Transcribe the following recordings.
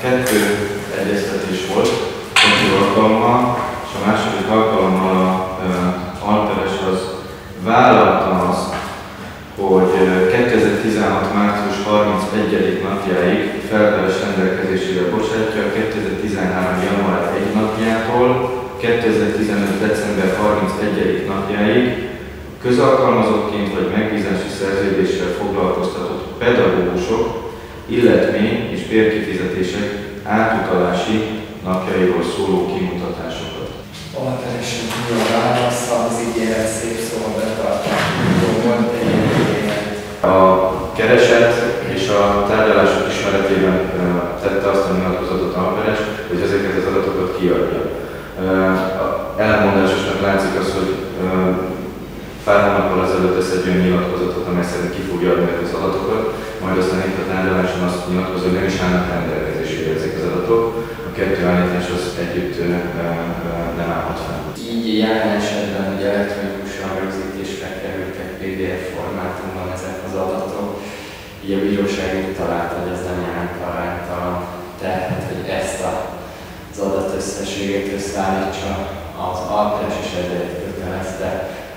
Kettő egyeztetés volt, kettő alkalommal, és a második alkalommal a Alperes az vállalta azt, hogy 2016. március 31. napjáig felperes rendelkezésére bocsátja, 2013. január 1 napjától 2015. december 31. napjáig közalkalmazottként vagy megbízási szerződéssel foglalkoztatott pedagógusok illetmény és bérkifizetések átutalási napjairól szóló kimutatásokat. Alperesen túl a válasz, az ígéret szép szóval betartás, volt egy A kereset és a tárgyalások ismeretében tette azt a nyilatkozatot Alperes, hogy ezeket az adatokat kiadja. Elmondásosnak látszik az, hogy pár hónappal ezelőtt tesz egy olyan nyilatkozatot, amely szerint ki fogja adni az adatokat, majd aztán itt a tárgyaláson azt nyilatkozza, hogy nem is állnak rendelkezésére ezek az adatok. A kettő állítás az együtt nem állhat fel. Így jelen esetben, hogy elektronikusan rögzítésre kerültek PDF formátumban ezek az adatok, így a bíróság úgy találta, hogy ez nem jelent aránytalan terhet, hogy ezt az adatösszességet összeállítsa. Az Alperes is ezért kötelezte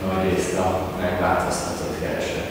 nagy részt a megváltoztatott kereset.